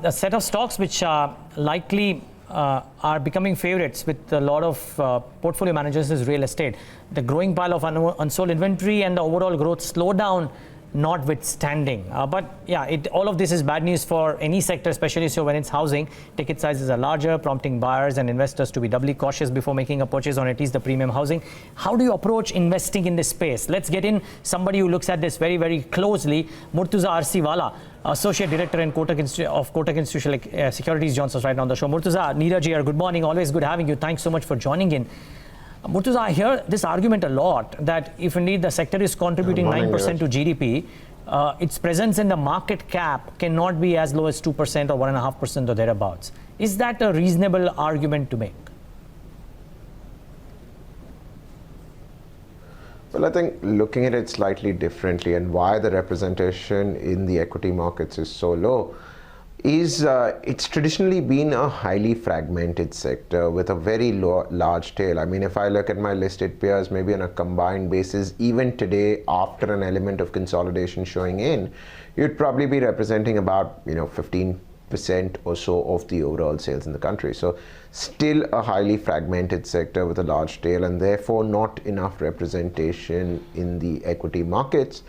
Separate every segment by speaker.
Speaker 1: a set of stocks which likely are becoming favorites with a lot of portfolio managers is real estate. The growing pile of unsold inventory and the overall growth slowdown notwithstanding. But yeah, all of this is bad news for any sector, especially so when it's housing. Ticket sizes are larger, prompting buyers and investors to be doubly cautious before making a purchase on at least the premium housing. How do you approach investing in this space? Let's get in somebody who looks at this very, very closely. Murtuza Arsiwala, Associate Director in Kotak Institutional Securities, joins us right now on the show. Murtuza, Neeraj here, good morning. Always good having you. Thanks so much for joining in. Murtuza, I hear this argument a lot that if indeed the sector is contributing 9% to GDP, its presence in the market cap cannot be as low as 2% or 1.5% or thereabouts. Is that a reasonable argument to make?
Speaker 2: Well, I think looking at it slightly differently and why the representation in the equity markets is so low is it's traditionally been a highly fragmented sector with a very large tail. I mean, if I look at my listed peers, maybe on a combined basis, even today, after an element of consolidation showing in, you'd probably be representing about 15% or so of the overall sales in the country. So still a highly fragmented sector with a large tail and therefore not enough representation in the equity markets.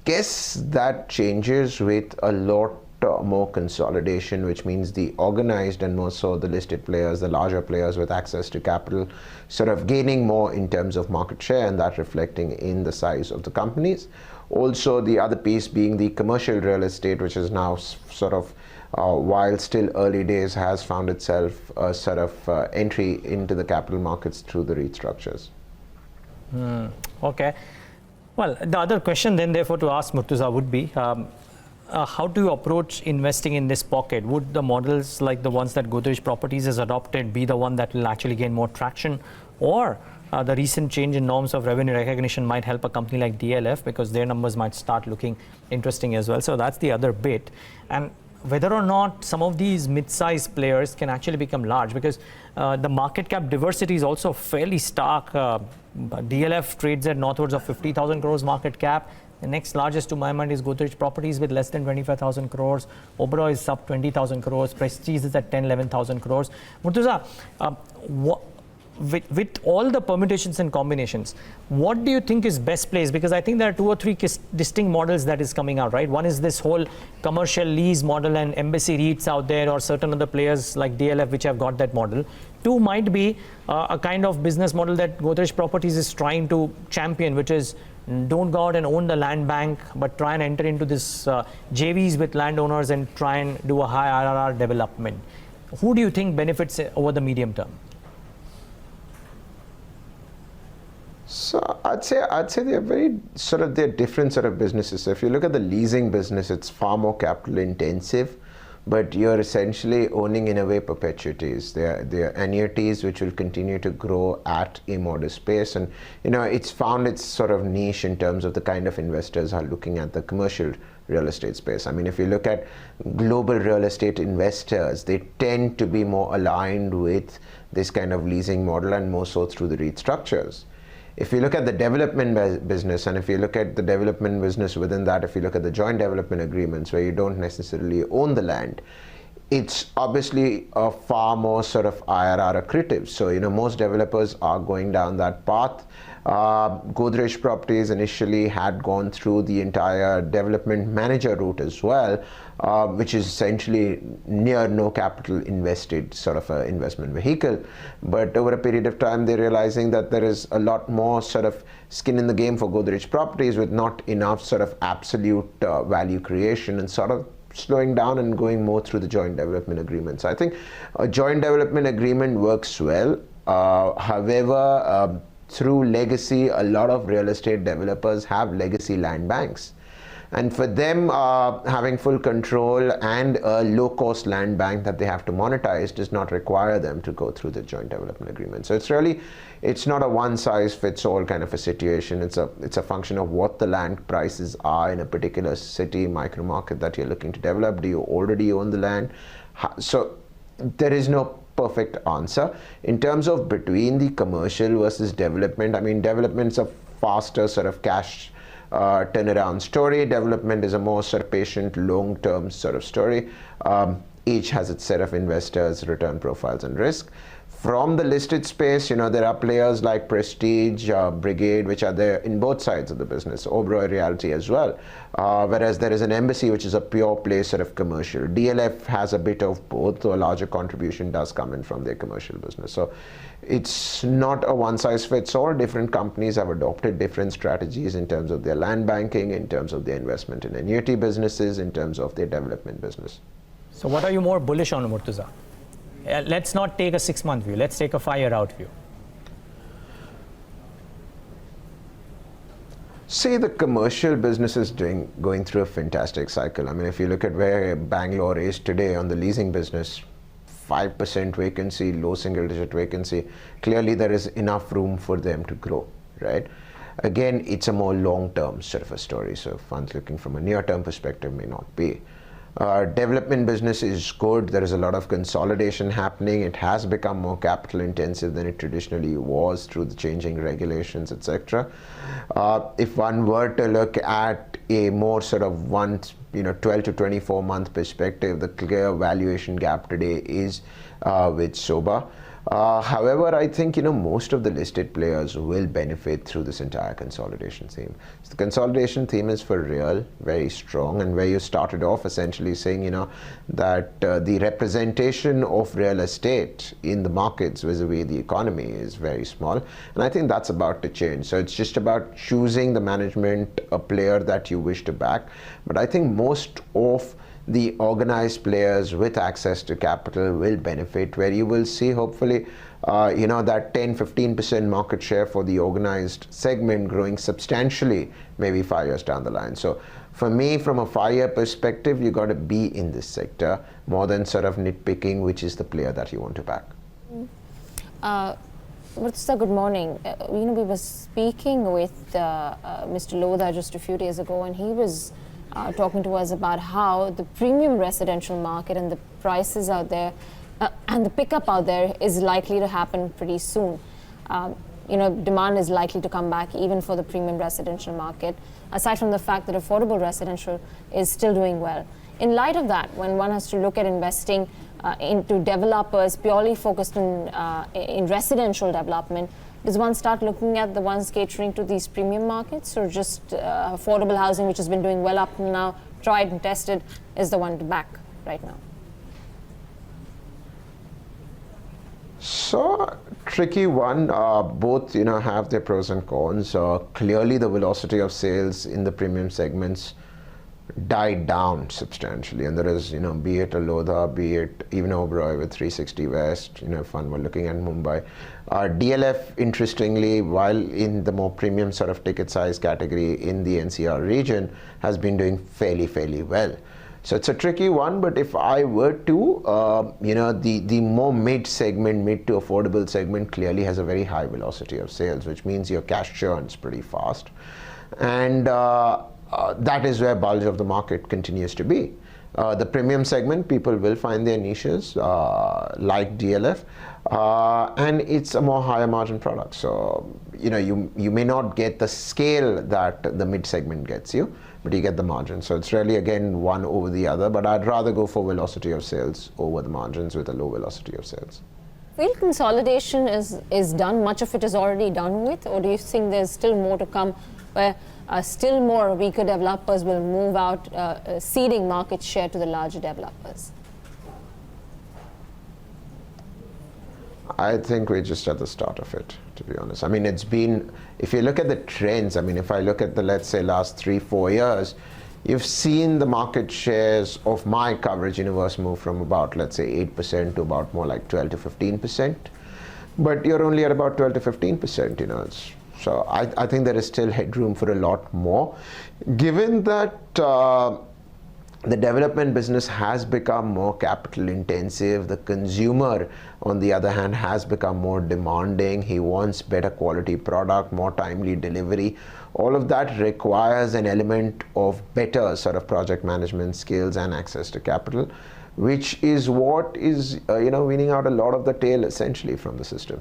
Speaker 2: Guess that changes with a lot more consolidation, which means the organized and more so the listed players, the larger players with access to capital, sort of gaining more in terms of market share, and that reflecting in the size of the companies. Also, the other piece being the commercial real estate, which is now sort of, while still early days, has found itself a sort of entry into the capital markets through the REIT structures.
Speaker 1: Okay. Well, the other question then therefore to ask Murtuza would be, how do you approach investing in this pocket? Would the models like the ones that Godrej Properties has adopted be the one that will actually gain more traction, or the recent change in norms of revenue recognition might help a company like DLF because their numbers might start looking interesting as well? So that's the other bit. And whether or not some of these mid-sized players can actually become large, because the market cap diversity is also fairly stark. DLF trades at northwards of 50,000 crores market cap. The next largest to my mind is Godrej Properties with less than 25,000 crores. Oberoi is sub 20,000 crores. Prestige is at 10, 11,000 crores. Murtuza, with all the permutations and combinations, what do you think is best placed? Because I think there are 2 or 3 distinct models that is coming out, right? One is this whole commercial lease model and embassy REITs out there, or certain other players like DLF which have got that model. 2 might be a kind of business model that Godrej Properties is trying to champion, which is don't go out and own the land bank, but try and enter into this JVs with landowners and try and do a high IRR development. Who do you think benefits over the medium term?
Speaker 2: So I'd say they're they're different sort of businesses. So if you look at the leasing business, it's far more capital intensive, but you're essentially owning in a way perpetuities. They're annuities which will continue to grow at a modest pace, and it's found its sort of niche in terms of the kind of investors are looking at the commercial real estate space. I mean, if you look at global real estate investors, they tend to be more aligned with this kind of leasing model and more so through the REIT structures. If you look at the development business, and if you look at the development business within that, if you look at the joint development agreements where you don't necessarily own the land, it's obviously a far more sort of IRR accretive. So, most developers are going down that path. Godrej Properties initially had gone through the entire development manager route as well, which is essentially near no capital invested sort of an investment vehicle. But over a period of time, they're realizing that there is a lot more sort of skin in the game for Godrej Properties with not enough sort of absolute value creation, and sort of slowing down and going more through the joint development agreement. So I think a joint development agreement works well. However, through legacy, a lot of real estate developers have legacy land banks. And for them, having full control and a low-cost land bank that they have to monetize does not require them to go through the joint development agreement. So it's not a one-size-fits-all kind of a situation. It's a function of what the land prices are in a particular city, micro-market that you're looking to develop. Do you already own the land? So there is no perfect answer. In terms of between the commercial versus development, I mean, development's a faster sort of cash turnaround story. Development is a more sort of patient, long-term sort of story. Each has its set of investors, return profiles, and risk. From the listed space, there are players like Prestige, Brigade, which are there in both sides of the business, Oberoi Realty as well. Whereas there is an Embassy, which is a pure play sort of commercial. DLF has a bit of both, though a larger contribution does come in from their commercial business. So it's not a one-size-fits-all. Different companies have adopted different strategies in terms of their land banking, in terms of their investment in annuity businesses, in terms of their development business.
Speaker 1: So what are you more bullish on, Murtuza? Let's not take a 6-month view. Let's take a 5-year out view.
Speaker 2: See, the commercial business is going through a fantastic cycle. I mean, if you look at where Bangalore is today on the leasing business, 5% vacancy, low single-digit vacancy, clearly there is enough room for them to grow, right? Again, it's a more long-term sort of a story. So funds looking from a near-term perspective may not be. Development business is good. There is a lot of consolidation happening. It has become more capital intensive than it traditionally was through the changing regulations, etc. If one were to look at a more sort of 12 to 24 month perspective, the clear valuation gap today is with SOBA. However, I think most of the listed players will benefit through this entire consolidation theme. So the consolidation theme is for real, very strong, and where you started off essentially saying that the representation of real estate in the markets vis-a-vis the economy is very small, and I think that's about to change. So it's just about choosing the management, a player that you wish to back. But I think most of the organized players with access to capital will benefit, where you will see hopefully that 10-15% market share for the organized segment growing substantially maybe 5 years down the line. So for me, from a 5-year perspective, you got to be in this sector more than sort of nitpicking which is the player that you want to back.
Speaker 3: Murtuza, good morning. We were speaking with Mr. Lodha just a few days ago, and he was talking to us about how the premium residential market and the prices out there and the pickup out there is likely to happen pretty soon. Demand is likely to come back even for the premium residential market, aside from the fact that affordable residential is still doing well. In light of that, when one has to look at investing into developers purely focused in residential development, does one start looking at the ones catering to these premium markets, or just affordable housing, which has been doing well up to now, tried and tested, is the one to back right now?
Speaker 2: So tricky one. Both have their pros and cons. Clearly the velocity of sales in the premium segments died down substantially, and there is be it a Lodha, be it even Oberoi with 360 West, if one were looking at Mumbai. DLF, interestingly, while in the more premium sort of ticket size category in the NCR region, has been doing fairly well. So it's a tricky one, but if I were to, the more mid segment, mid to affordable segment clearly has a very high velocity of sales, which means your cash churns pretty fast. And that is where bulge of the market continues to be. The premium segment, people will find their niches like DLF, and it's a more higher margin product. So you may not get the scale that the mid segment gets you, but you get the margin. So it's really again one over the other, but I'd rather go for velocity of sales over the margins with a low velocity of sales.
Speaker 3: Feel consolidation is done, much of it is already done with, or do you think there's still more to come where still more weaker developers will move out, ceding market share to the larger developers?
Speaker 2: I think we're just at the start of it, to be honest. I mean, it's been, if you look at the trends, I mean, if I look at the, let's say, last 3-4 years, you've seen the market shares of my coverage universe move from about, let's say, 8% to about more like 12 to 15%. But you're only at about 12 to 15%, So I think there is still headroom for a lot more. Given that the development business has become more capital intensive, the consumer, on the other hand, has become more demanding. He wants better quality product, more timely delivery. All of that requires an element of better sort of project management skills and access to capital, which is what is weaning out a lot of the tail essentially from the system.